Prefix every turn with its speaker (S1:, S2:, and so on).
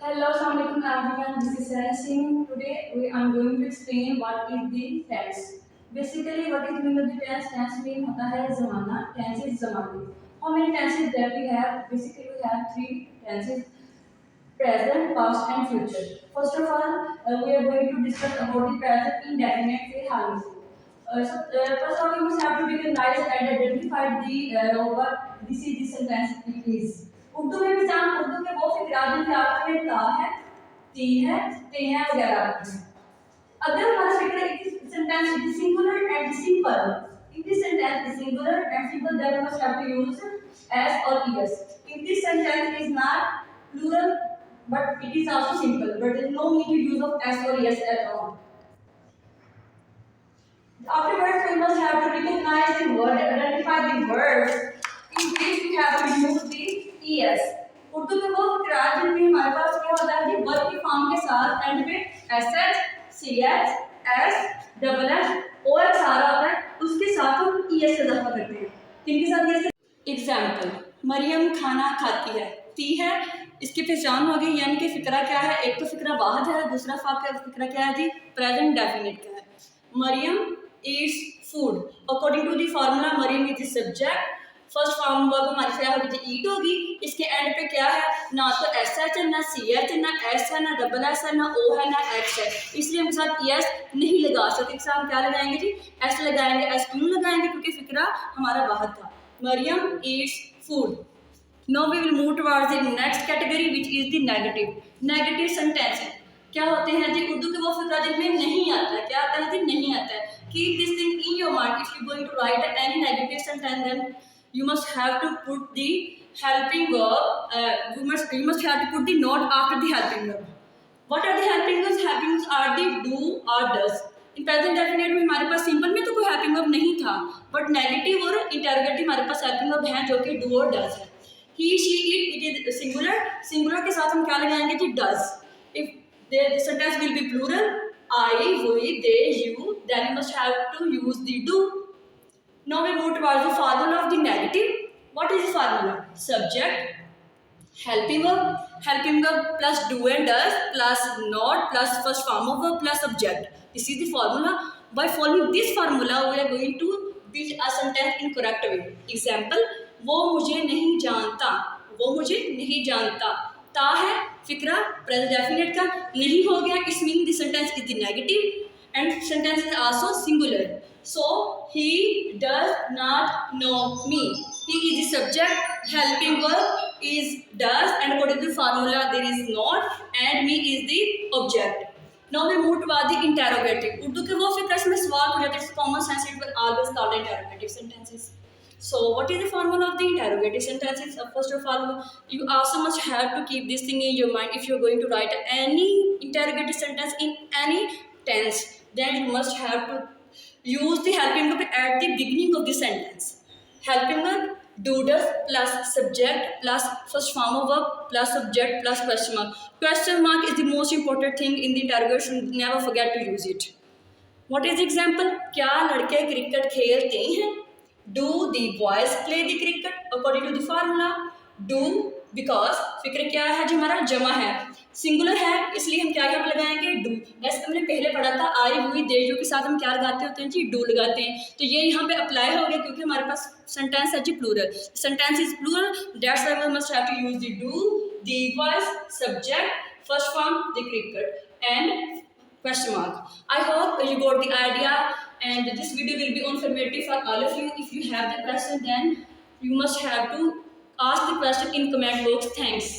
S1: Hello, Assalamualaikum everyone. This is Sarah Singh. I'm going to explain what is the tense. Basically, what is mean of the tense? Tense mean होता है ज़माना. Tense is ज़माने. How many tenses that we have? Basically, we have three tenses: present, past, and future. First of all, we are going to discuss about the present indefinite से हाल से. First of all, we must have to recognize and identify what this sentence is. Urdu में भी जान उर्दू के वो फिक्रात जिनके आखिर में ता है, ती है, ते हैं वगैरह आते हैं. अगर हमारा फिक्र एक sentence is singular and simple, if this sentence is singular and simple, then we must have to use as or es. If this sentence is not plural but it is also simple, but there is no need to use of as or es at all. Afterwards, we must have to recognize the word, identify the words. In this, we have to use the es. Urdu में वो फिक्रात जिनमें हमारे पास क्या होता है कि verb की form के साथ एंड पे sh, ch, s, double S और सारा होता है, उसके साथ हम es से इजाफा करते हैं. किनके साथ es? एग्जाम्पल, मरियम खाना खाती है, ती है, इसकी पहचान हो गई. यानी कि फिक्रा क्या है? एक तो फिक्रा वाहिद है, दूसरा फिक्रा क्या है जी? प्रेजेंट डेफिनेट का है. Maryam eats food. According to the formula, Mariam is the subject. First form verb हमारी क्या होगी? ईट होगी. इसके एंड पे क्या है? ना तो एस एच है, ना सी एच है, ना एस है, ना डबल एस है, ना ओ है, ना एक्स है. इसलिए हम साथ एस नहीं लगा सकते. इसका हम क्या लगाएंगे जी? एस लगाएंगे. एस क्यों लगाएंगे? क्योंकि फिक्रा हमारा वाहिद था. Maryam eats food. Now we will move towards the next category which is the negative. Negative sentence क्या होते हैं जी? उर्दू के वो फिक्रा जिनमें नहीं आता है. क्या आता है जी? नहीं आता है. Keep this thing in your mind. If you're going to write any negative sentence, then you must have to put the helping verb. You must have to put the not after the helping verb. What are the helping verbs? Helping verbs are the do or does. In present definite में हमारे पास simple में तो कोई helping verb नहीं था, but negative और interrogative हमारे पास helping verb हैं जो कि do और does है. He, she, it is singular. Singular के साथ हम क्या लगाएंगे जी? Does. If the sentence will be plural, I, we, they, you, then you must have to use the do. Now we move towards the formula of the negative. What is the formula? Subject, helping verb plus do and does plus not plus first form of verb plus subject. This is the formula. By following this formula, we are going to build a sentence in correct way. Example, वो मुझे नहीं जानता. वो मुझे नहीं जानता. ता है फिक्रा प्रेजेंट डेफिनेट का. नहीं हो गया, it's mean the sentence is the negative and sentence is also singular. So he does not know me. He is the subject, helping verb is does and according to formula there is not and me is the object. Now we move toward the interrogative. Urdu के वो फिक्रा इसमें सवाल हो जाते हैं. Common sense it will always called interrogative sentences. So what is the formula of the interrogative sentences? First of all, you also must have to keep this thing in your mind. If you are going to write any interrogative sentence in any tense, then you must have to use the helping verb at the beginning of the sentence. Helping verb, do does plus subject plus first form of verb plus subject plus question mark. Question mark is the most important thing in the interrogation. Never forget to use it. What is the example? क्या लड़के cricket खेलते हैं? Do the boys play the cricket? According to the formula, do because फिक्र क्या है जो हमारा जमा है, सिंगुलर है, इसलिए हम क्या यहाँ पे लगाएंगे? do. जैसे हमने पहले पढ़ा था आई हुई दे जो के साथ हम क्या लगाते होते हैं जी? do लगाते हैं. तो ये यहाँ पे अप्लाई हो गया क्योंकि हमारे पास सेंटेंस है जी plural. Sentence is plural, that's why we must have to use the do, the boys, subject, first form, the cricket and question mark. I hope you got the idea. And this video will be informative for all of you. If you have the question, then you must have to ask the question in comment box. Thanks.